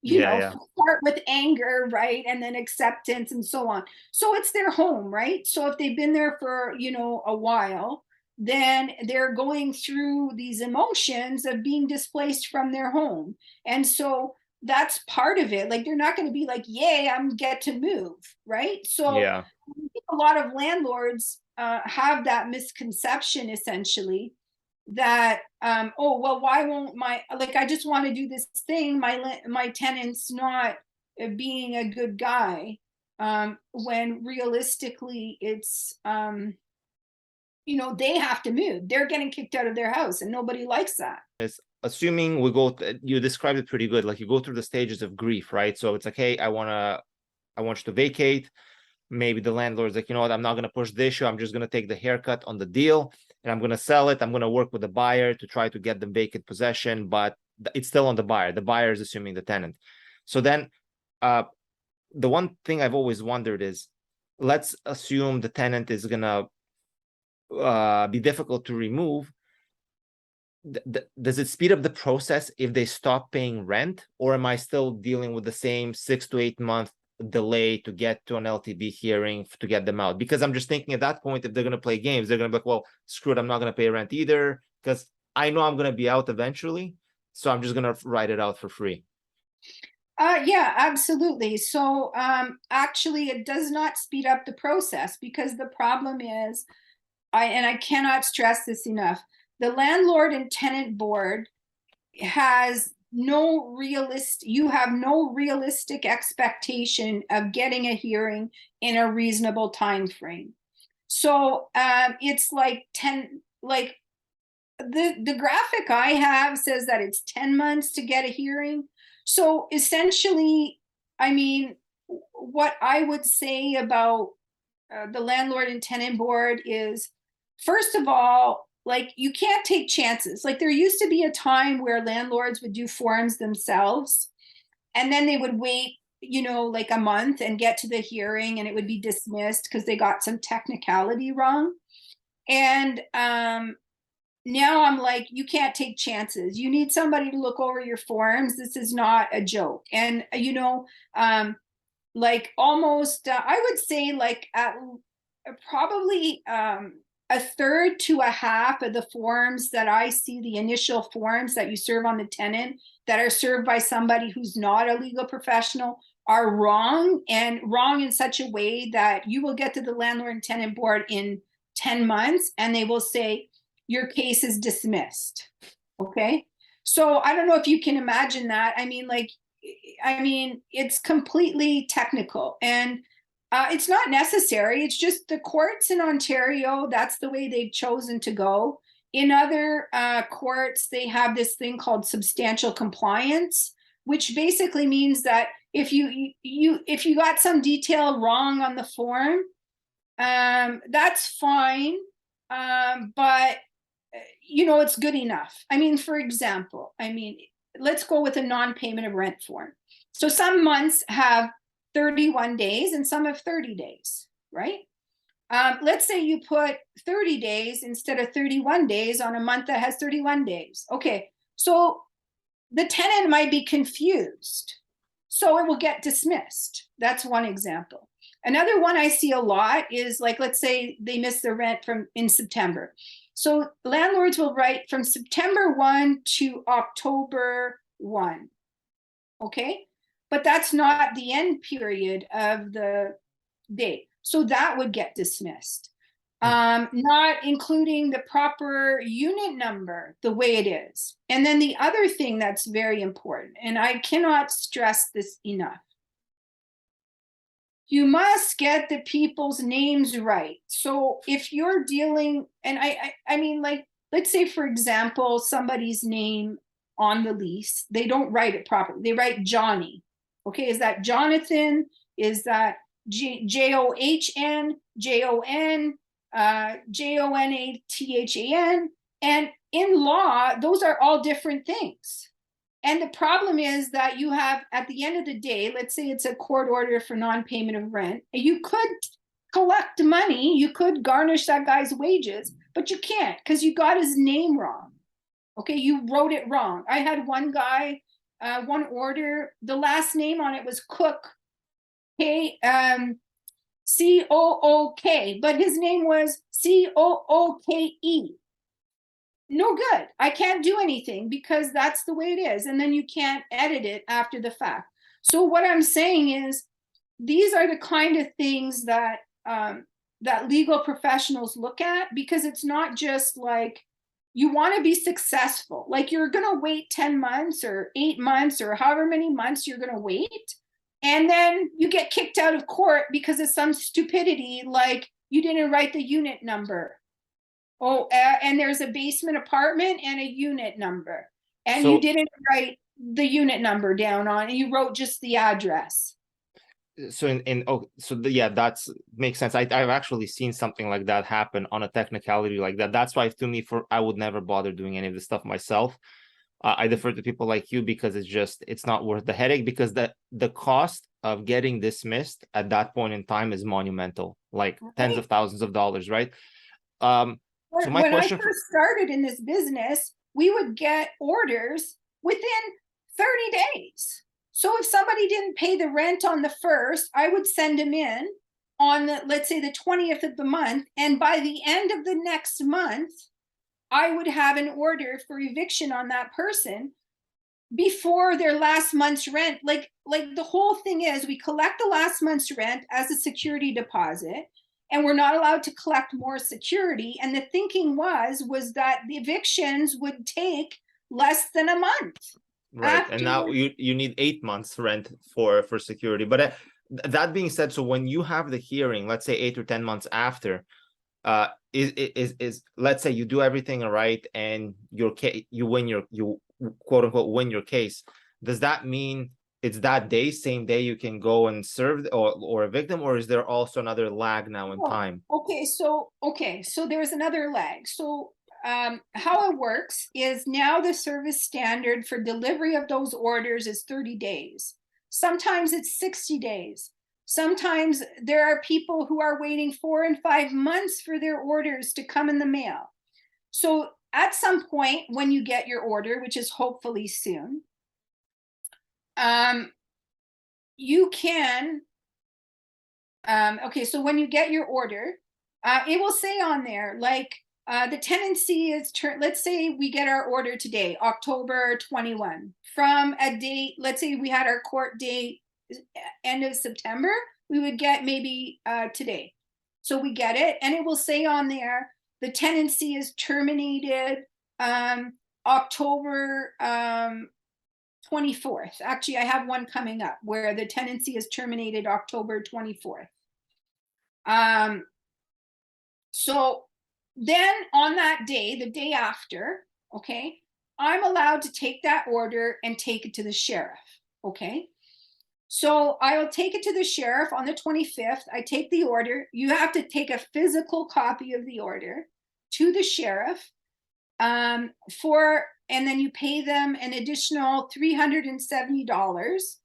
start with anger, right? And then acceptance and so on. So it's their home, right? So if they've been there for, a while, then they're going through these emotions of being displaced from their home. And so that's part of it. Like, they're not going to be like, yay, I'm get to move, right? So Yeah. I think a lot of landlords have that misconception, essentially, that oh well, why won't I just want to do this thing, my tenant's not being a good guy, when realistically it's they have to move. They're getting kicked out of their house, and nobody likes that. Assuming you described it pretty good, like you go through the stages of grief, right? So it's like, hey, I want you to vacate. Maybe the landlord's like, you know what, I'm not going to push the issue. I'm just going to take the haircut on the deal, and I'm going to sell it. I'm going to work with the buyer to try to get them vacant possession, but it's still on the buyer. The buyer is assuming the tenant. So then the one thing I've always wondered is, let's assume the tenant is going to be difficult to remove. Does it speed up the process if they stop paying rent, or am I still dealing with the same 6 to 8 month delay to get to an LTB hearing to get them out? Because I'm just thinking at that point, if they're going to play games, they're going to be like, well, screw it, I'm not going to pay rent either, because I know I'm going to be out eventually, so I'm just going to write it out for free. Yeah, absolutely. So actually, it does not speed up the process, because the problem is, I cannot stress this enough, the landlord and tenant board has you have no realistic expectation of getting a hearing in a reasonable time frame. So it's like the graphic I have says that it's 10 months to get a hearing. So essentially, I mean, what I would say about the landlord and tenant board is, first of all, like, you can't take chances. Like, there used to be a time where landlords would do forums themselves, and then they would wait, you know, like a month and get to the hearing, and it would be dismissed because they got some technicality wrong. And now I'm like, you can't take chances. You need somebody to look over your forms. This is not a joke. And you know, like, almost I would say, like, at probably a third to a half of the forms that I see, the initial forms that you serve on the tenant that are served by somebody who's not a legal professional, are wrong, and wrong in such a way that you will get to the landlord and tenant board in 10 months and they will say your case is dismissed. Okay, so I don't know if you can imagine that. I mean, like, it's completely technical, and it's not necessary. It's just the courts in Ontario, that's the way they've chosen to go. In other courts, they have this thing called substantial compliance, which basically means that if you got some detail wrong on the form, that's fine, but you know, it's good enough. I mean, for example, let's go with a non-payment of rent form. So some months have 31 days and some have 30 days, right? Let's say you put 30 days instead of 31 days on a month that has 31 days. Okay, so the tenant might be confused, so it will get dismissed. That's one example. Another one I see a lot is, like, let's say they miss their rent in September. So landlords will write from September 1 to October 1. Okay, but that's not the end period of the date. So that would get dismissed. Not including the proper unit number the way it is. And then the other thing that's very important, and I cannot stress this enough, you must get the people's names right. So if you're dealing, and I mean, like, let's say, for example, somebody's name on the lease, they don't write it properly. They write Johnny. Okay, is that Jonathan? Is that John, Jon, Jonathan? And in law, those are all different things. And the problem is that you have, at the end of the day, let's say it's a court order for non-payment of rent, you could collect money, you could garnish that guy's wages, but you can't because you got his name wrong. Okay, you wrote it wrong. I had one guy, one order, the last name on it was Cook, Cook, but his name was Cooke. No good. I can't do anything because that's the way it is. And then you can't edit it after the fact. So what I'm saying is, these are the kind of things that that legal professionals look at, because it's not just like, you want to be successful. Like, you're going to wait 10 months or 8 months or however many months you're going to wait. And then you get kicked out of court because of some stupidity, like you didn't write the unit number. Oh, and there's a basement apartment and a unit number, and you didn't write the unit number down on, and you wrote just the address. So yeah, that's makes sense. I've actually seen something like that happen on a technicality like that. That's why, to me, I would never bother doing any of this stuff myself. I defer to people like you because it's not worth the headache, because the cost of getting dismissed at that point in time is monumental, like tens of thousands of dollars, right? So my question, when I first started in this business, we would get orders within 30 days. So if somebody didn't pay the rent on the 1st, I would send them in on let's say the 20th of the month, and by the end of the next month, I would have an order for eviction on that person before their last month's rent. Like the whole thing is, we collect the last month's rent as a security deposit, and we're not allowed to collect more security. And the thinking was that the evictions would take less than a month. Right. And now you need 8 months rent for security. But that being said, so when you have the hearing, let's say 8 or 10 months after, is let's say you do everything right and you quote unquote win your case, does that mean it's that day, same day you can go and serve or evict them, or is there also another lag now in Oh, time? so there's another lag. So how it works is now the service standard for delivery of those orders is 30 days. Sometimes it's 60 days. Sometimes there are people who are waiting 4 and 5 months for their orders to come in the mail. So at some point when you get your order, which is hopefully soon, you can, okay, so when you get your order, it will say on there, like, the tenancy is let's say we get our order today, October 21, from a date, let's say we had our court date end of September, we would get maybe today. So we get it, and it will say on there, the tenancy is terminated October 24th. Actually, I have one coming up where the tenancy is terminated October 24th. So then on that day, the day after, okay, I'm allowed to take that order and take it to the sheriff, okay? So I'll take it to the sheriff on the 25th. I take the order. You have to take a physical copy of the order to the sheriff and then you pay them an additional $370.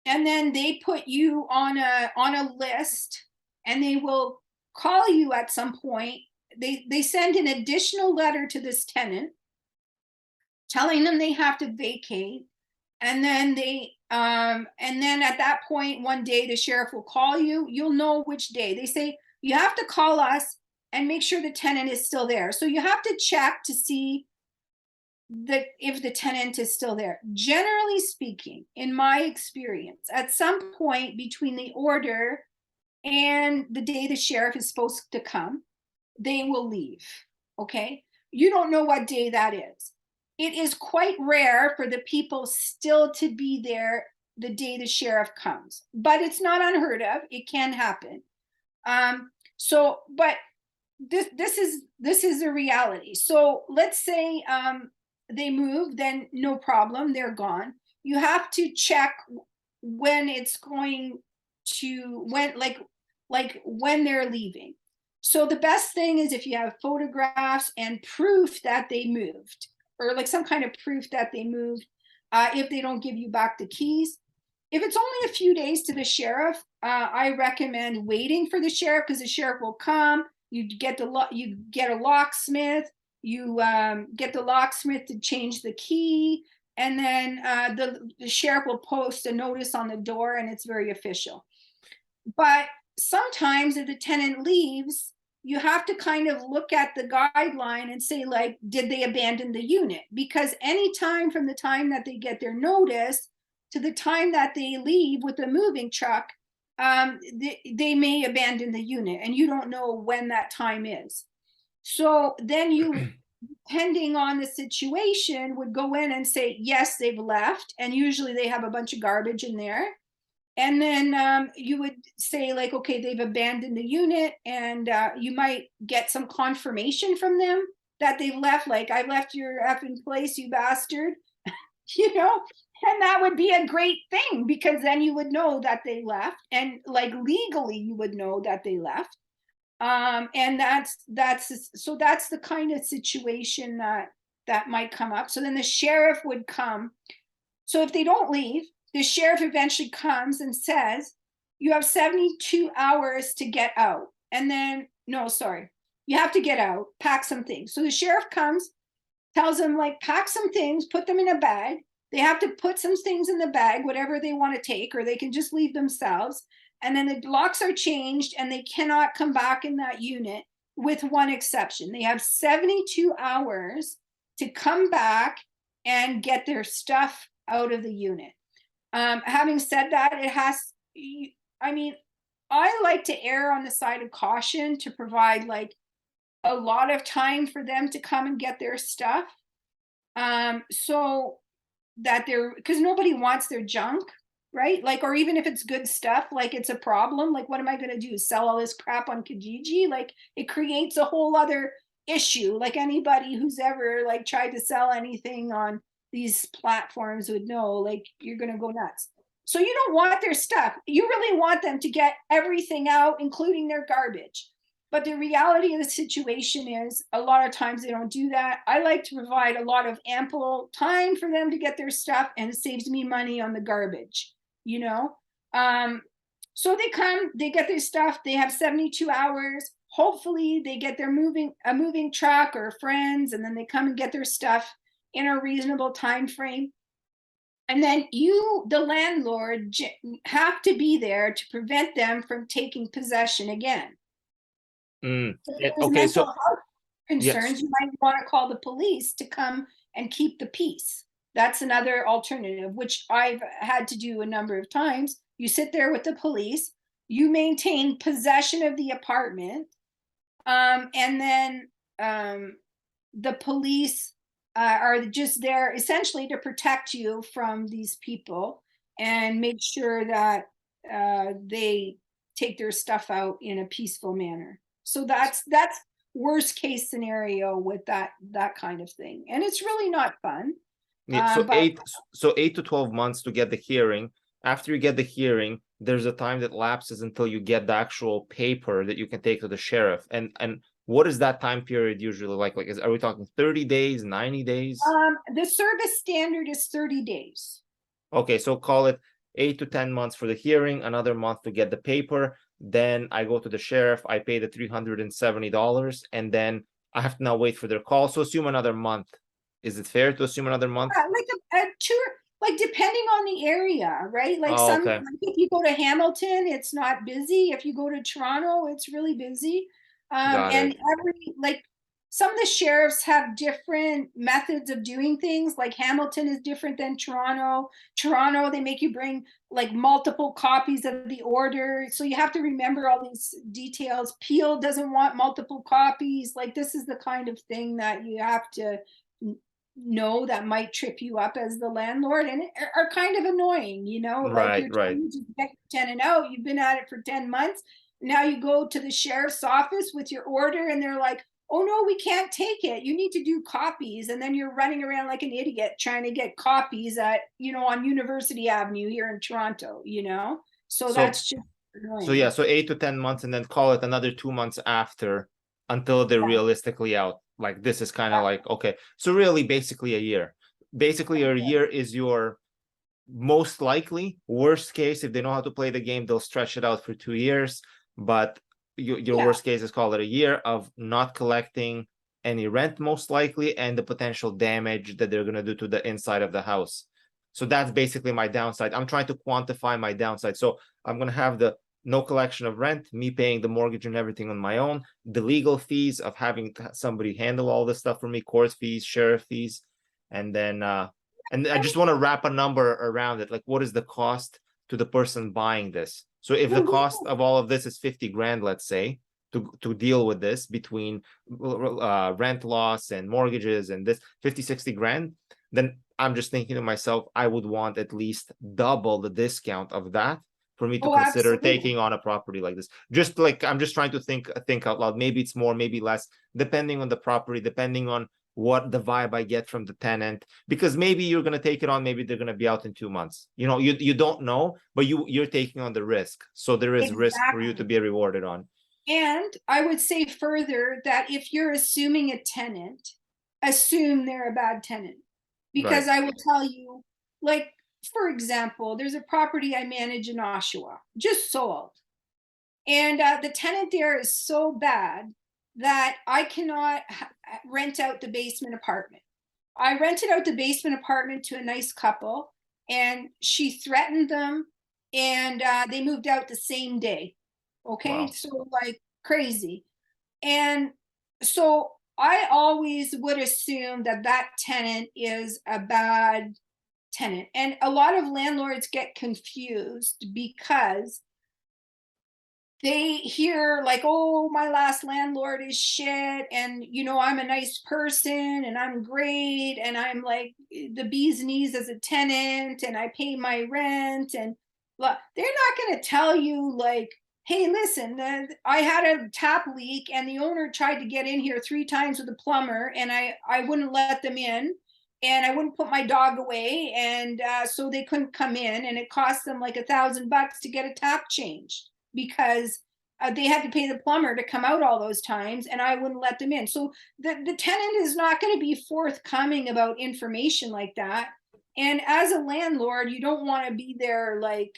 And then they put you on a list, and they will call you at some point. They send an additional letter to this tenant telling them they have to vacate. And then at that point, one day the sheriff will call you. You'll know which day. They say you have to call us and make sure the tenant is still there. So you have to check to see if the tenant is still there. Generally speaking, in my experience, at some point between the order and the day the sheriff is supposed to come, they will leave. Okay, you don't know what day that is. It is quite rare for the people still to be there the day the sheriff comes, but it's not unheard of. It can happen. But this is a reality. So let's say they move, then no problem, they're gone. You have to check when it's going to, when they're leaving. So the best thing is if you have photographs and proof that they moved, or like some kind of proof that they moved, if they don't give you back the keys. If it's only a few days to the sheriff, I recommend waiting for the sheriff, because the sheriff will come. You get a locksmith. You get the locksmith to change the key, and then the sheriff will post a notice on the door, and it's very official. But sometimes if the tenant leaves, you have to kind of look at the guideline and say, like, did they abandon the unit? Because any time from the time that they get their notice to the time that they leave with the moving truck, they may abandon the unit, and you don't know when that time is. So then you, depending on the situation, would go in and say, yes, they've left. And usually they have a bunch of garbage in there. And then you would say, like, okay, they've abandoned the unit, and you might get some confirmation from them that they've left. Like, I left your effing place, you bastard, you know? And that would be a great thing, because then you would know that they left, and like legally you would know that they left. And that's the kind of situation that might come up. So then the sheriff would come. So if they don't leave, the sheriff eventually comes and says, you have 72 hours to get out. And then, no, sorry, you have to get out, pack some things. So the sheriff comes, tells them, like, pack some things, put them in a bag. They have to put some things in the bag, whatever they want to take, or they can just leave themselves. And then the locks are changed, and they cannot come back in that unit, with one exception. They have 72 hours to come back and get their stuff out of the unit. Having said that, I like to err on the side of caution to provide like a lot of time for them to come and get their stuff. So that because nobody wants their junk, right? Like, or even if it's good stuff, like, it's a problem. Like, what am I going to do? Sell all this crap on Kijiji? Like, it creates a whole other issue. Like, anybody who's ever like tried to sell anything on these platforms would know, like, you're going to go nuts. So you don't want their stuff. You really want them to get everything out, including their garbage. But the reality of the situation is a lot of times they don't do that. I like to provide a lot of ample time for them to get their stuff, and it saves me money on the garbage, you know? So they come, they get their stuff, they have 72 hours. Hopefully they get their a moving truck or friends, and then they come and get their stuff in a reasonable time frame. And then you, the landlord, have to be there to prevent them from taking possession again. If there's Okay, mental so health yes. concerns, you might want to call the police to come and keep the peace. That's another alternative, which I've had to do a number of times. You sit there with the police, you maintain possession of the apartment, and then the police are just there essentially to protect you from these people and make sure that they take their stuff out in a peaceful manner. So that's worst case scenario with that kind of thing, and it's really not fun. Yeah, so But 8 to 12 months to get the hearing. After you get the hearing, there's a time that lapses until you get the actual paper that you can take to the sheriff. And what is that time period usually like? Like, are we talking 30 days, 90 days? the service standard is 30 days. Okay, so call it 8 to 10 months for the hearing, another month to get the paper. Then I go to the sheriff, I pay the $370, and then I have to now wait for their call. So assume another month. Is it fair to assume another month? Like a tour, like depending on the area, right? Like Oh, some, okay. like if you go to Hamilton, it's not busy. If you go to Toronto, it's really busy. Got And it. like some of the sheriffs have different methods of doing things. Like Hamilton is different than Toronto. Toronto, they make you bring like multiple copies of the order. So you have to remember all these details. Peel doesn't want multiple copies. Like this is the kind of thing that you have to know that might trip you up as the landlord and are kind of annoying, you know, like Right, you're right. trying to get your tenant out, you've been at it for 10 months. Now you go to the sheriff's office with your order and they're like, oh no, we can't take it. You need to do copies. And then you're running around like an idiot trying to get copies at, you know, on University Avenue here in Toronto, you know? So So that's just so yeah, annoying. so 8 to 10 months and then call it another 2 months after until they're Yeah. realistically out. Like this is kind of like okay. So really basically a year. Basically a year is your most likely worst case. If they know how to play the game, they'll stretch it out for 2 years. But your Yeah. worst case is call it a year of not collecting any rent, most likely, and the potential damage that they're going to do to the inside of the house. So that's basically my downside. I'm trying to quantify my downside. So I'm going to have the no collection of rent, me paying the mortgage and everything on my own, the legal fees of having somebody handle all this stuff for me, court fees, sheriff fees, and then and I just want to wrap a number around it. Like, what is the cost to the person buying this? So if the cost of all of this is 50 grand, let's say, to deal with this between rent loss and mortgages and this 50, 60 grand, then I'm just thinking to myself, I would want at least double the discount of that for me to Oh, consider absolutely. taking on a property like this. Just like I'm just trying to think out loud. Maybe it's more, maybe less, depending on the property, depending on what the vibe I get from the tenant, because maybe you're going to take it on, maybe they're going to be out in 2 months. You know, you don't know, but you're taking on the risk. So there is risk for you to Exactly. be rewarded on. And I would say further that if you're assuming a tenant, assume they're a bad tenant. Because Right. I will tell you, like, for example, there's a property I manage in Oshawa, just sold. And the tenant there is so bad that I cannot rent out the basement apartment. I rented out the basement apartment to a nice couple, and she threatened them, and they moved out the same day. Okay, Wow. so like crazy. And so I always would assume that that tenant is a bad tenant. And a lot of landlords get confused because they hear like, oh, my last landlord is shit, and you know, I'm a nice person and I'm great and I'm like the bee's knees as a tenant and I pay my rent. And they're not going to tell you like, hey, listen, I had a tap leak and the owner tried to get in here 3 times with a plumber and I wouldn't let them in, and I wouldn't put my dog away, and so they couldn't come in, and it cost them like $1,000 to get a tap changed because they had to pay the plumber to come out all those times, and I wouldn't let them in. So the tenant is not going to be forthcoming about information like that. And as a landlord, you don't want to be there like,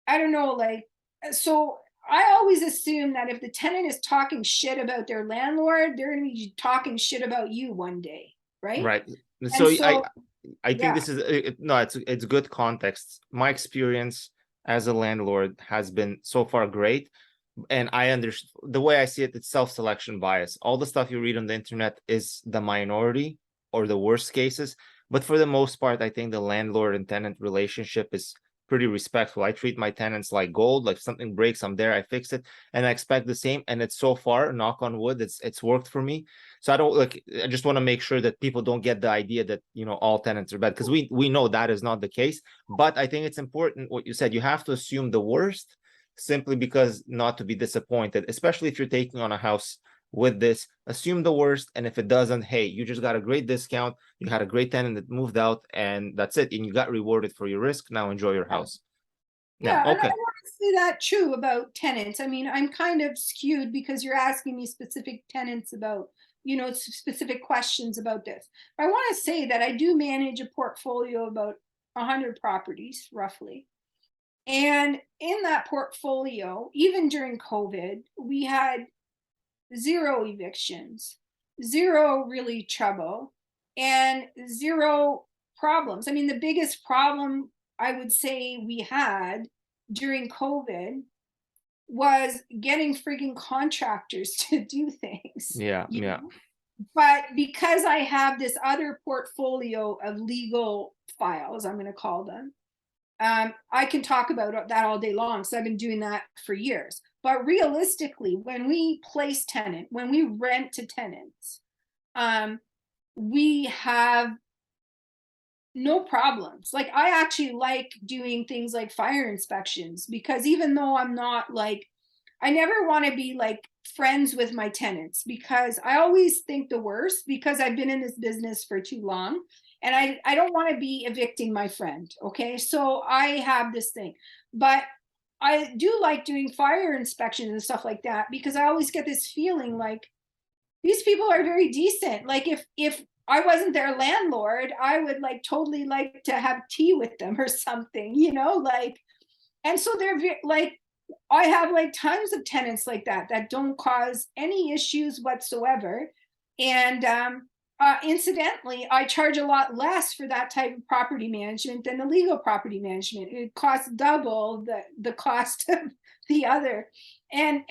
I don't know, like, so I always assume that if the tenant is talking shit about their landlord, they're going to be talking shit about you one day, right? Right. And So so, I think yeah, this is no, it's good context. My experience as a landlord has been so far great, and I understand the way I see it. It's self-selection bias. All the stuff you read on the internet is the minority or the worst cases, but for the most part, I think the landlord and tenant relationship is pretty respectful. I treat my tenants like gold. Like if something breaks, I'm there, I fix it, and I expect the same. And it's so far, knock on wood, it's worked for me. So I don't like. I just want to make sure that people don't get the idea that all tenants are bad, because we know that is not the case. But I think it's important what you said. You have to assume the worst, simply because not to be disappointed, especially if you're taking on a house with this. Assume the worst, and if it doesn't, hey, you just got a great discount. You had a great tenant that moved out, and that's it. And you got rewarded for your risk. Now enjoy your house. Now, yeah, and I okay. want to say that too about tenants. I mean, I'm kind of skewed because you're asking me specific tenants about, specific questions about this. I want to say that I do manage a portfolio of about 100 properties, roughly. And in that portfolio, even during COVID, we had zero evictions, zero really trouble, and zero problems. I mean, the biggest problem I would say we had during COVID was getting freaking contractors to do things. Yeah, You yeah. know? But because I have this other portfolio of legal files, I'm going to call them, I can talk about that all day long. So I've been doing that for years. But realistically, when we place tenant, when we rent to tenants, um, we have no problems. Like I actually like doing things like fire inspections because even though I'm not like, I never want to be like friends with my tenants because I always think the worst because I've been in this business for too long and I don't want to be evicting my friend. Okay. So I have this thing, but I do like doing fire inspections and stuff like that because I always get this feeling like these people are very decent. Like if I wasn't their landlord, I would like totally like to have tea with them or something, like, and so they're like, I have like tons of tenants like that don't cause any issues whatsoever. And incidentally, I charge a lot less for that type of property management than the legal property management. It costs double the cost of the other. And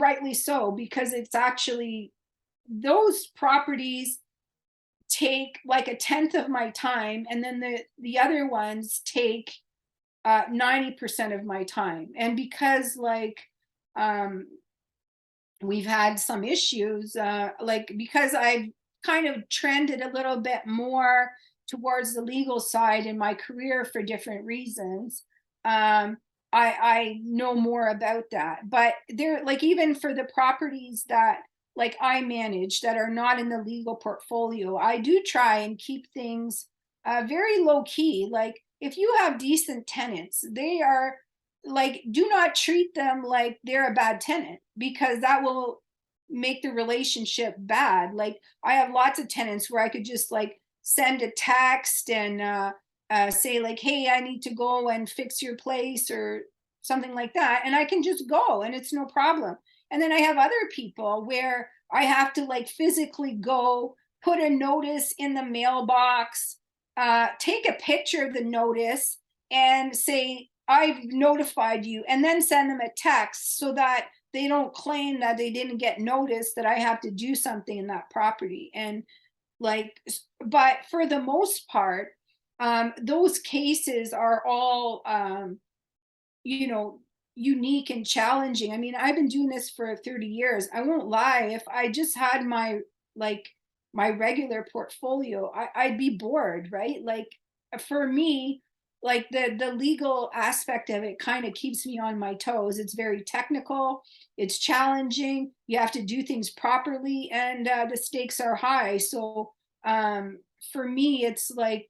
rightly so, because it's actually those properties take like a tenth of my time, and then the other ones take 90% of my time. And because like um we've had some issues, like because I've kind of trended a little bit more towards the legal side in my career for different reasons, I know more about that. But there, like, even for the properties that like I manage that are not in the legal portfolio, I do try and keep things very low key. Like if you have decent tenants, they are like, do not treat them like they're a bad tenant because that will make the relationship bad. Like I have lots of tenants where I could just like send a text and say like, hey, I need to go and fix your place or something like that, and I can just go and it's no problem. And then I have other people where I have to like physically go put a notice in the mailbox, take a picture of the notice and say I've notified you, and then send them a text so that they don't claim that they didn't get notice that I have to do something in that property. And like, but for the most part, those cases are all, you know, unique and challenging. I mean, I've been doing this for 30 years. I won't lie. If I just had like my regular portfolio, I'd be bored, right? Like for me, like the legal aspect of it kind of keeps me on my toes. It's very technical, it's challenging. You have to do things properly, and the stakes are high. So for me, it's like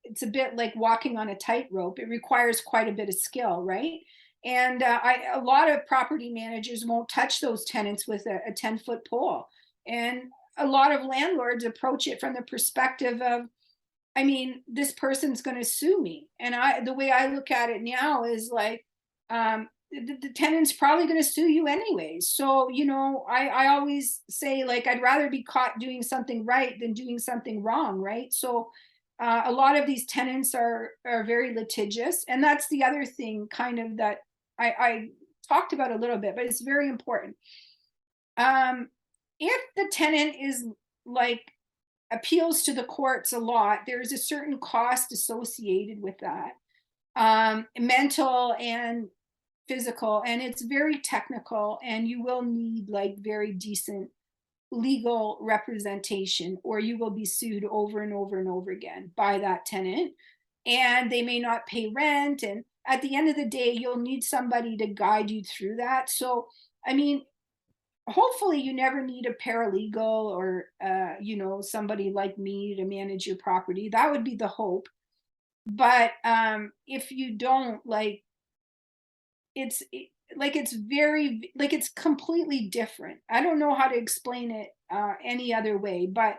it's a bit like walking on a tightrope. It requires quite a bit of skill, right? And a lot of property managers won't touch those tenants with a 10-foot pole. And a lot of landlords approach it from the perspective of, I mean, this person's going to sue me. And the way I look at it now is like, the tenant's probably going to sue you anyways. So, you know, I always say, like, I'd rather be caught doing something right than doing something wrong, right? So a lot of these tenants are very litigious. And that's the other thing kind of that I talked about a little bit, but it's very important. If the tenant is like appeals to the courts a lot, there's a certain cost associated with that, mental and physical, and it's very technical, and you will need like very decent legal representation, or you will be sued over and over and over again by that tenant, and they may not pay rent, and at the end of the day you'll need somebody to guide you through that. So I mean, hopefully you never need a paralegal or you know, somebody like me to manage your property. That would be the hope. But if you don't, like, like it's very, like, it's completely different. I don't know how to explain it any other way, but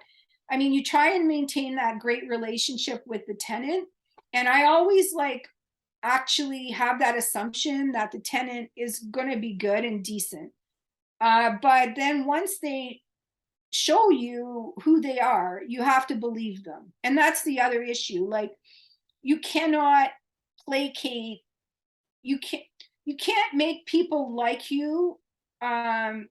I mean, you try and maintain that great relationship with the tenant, and I always like actually have that assumption that the tenant is going to be good and decent. But then once they show you who they are, you have to believe them. And that's the other issue. Like, you cannot placate, you can't you can't make people like you as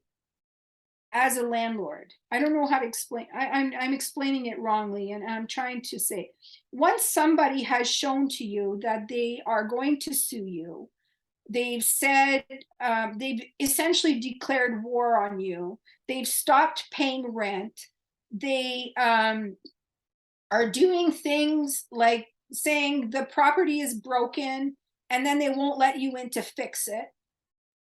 a landlord. I don't know how to explain. I'm explaining it wrongly, and I'm trying to say, once somebody has shown to you that they are going to sue you, they've said, they've essentially declared war on you, they've stopped paying rent, they are doing things like saying the property is broken and then they won't let you in to fix it,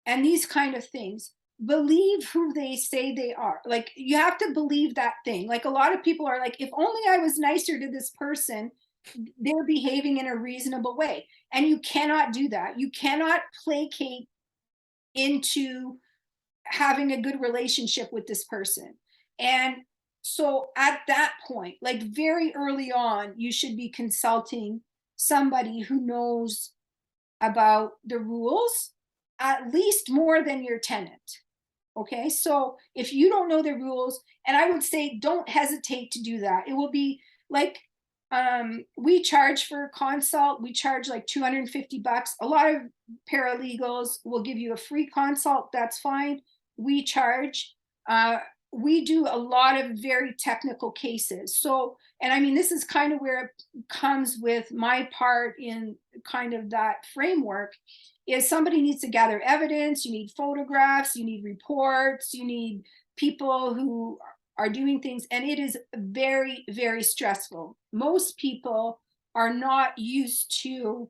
and these kind of things. Believe who they say they are. Like, you have to believe that thing. Like, a lot of people are like, if only I was nicer to this person, they're behaving in a reasonable way. And you cannot do that. You cannot placate into having a good relationship with this person. And so at that point, like very early on, you should be consulting somebody who knows about the rules, at least more than your tenant. Okay, so if you don't know the rules, and I would say don't hesitate to do that. It will be like, we charge for a consult, we charge like $250. A lot of paralegals will give you a free consult, that's fine. We charge. We do a lot of very technical cases. So, and I mean, this is kind of where it comes with my part in kind of that framework, is somebody needs to gather evidence, you need photographs, you need reports, you need people who are doing things, and it is very, very stressful. Most people are not used to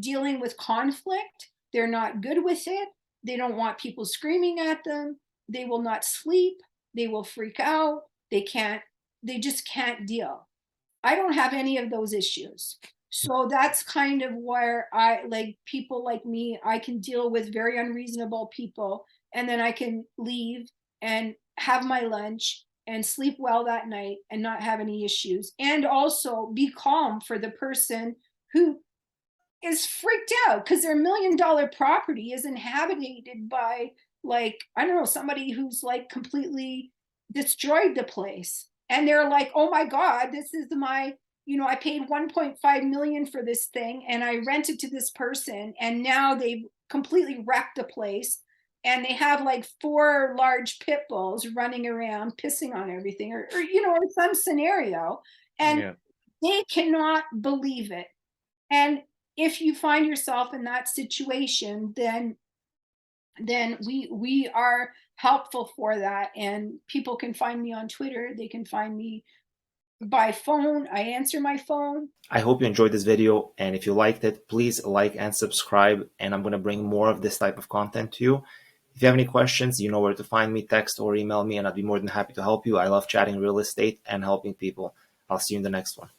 dealing with conflict. They're not good with it. They don't want people screaming at them. They will not sleep. They will freak out. They just can't deal. I don't have any of those issues. So that's kind of where I like people like me. I can deal with very unreasonable people, and then I can leave and have my lunch and sleep well that night and not have any issues. And also be calm for the person who is freaked out because their $1 million property is inhabited by, like, I don't know, somebody who's like completely destroyed the place. And they're like, oh my God, this is my, you know, I paid 1.5 million for this thing and I rented to this person, and now they've completely wrecked the place. And they have like 4 large pit bulls running around pissing on everything, or you know, or some scenario. And Yeah. they cannot believe it. And if you find yourself in that situation, then we are helpful for that. And people can find me on Twitter, they can find me by phone. I answer my phone. I hope you enjoyed this video, and if you liked it, please like and subscribe, and I'm going to bring more of this type of content to you. If you have any questions, you know where to find me. Text or email me, and I'd be more than happy to help you. I love chatting real estate and helping people. I'll see you in the next one.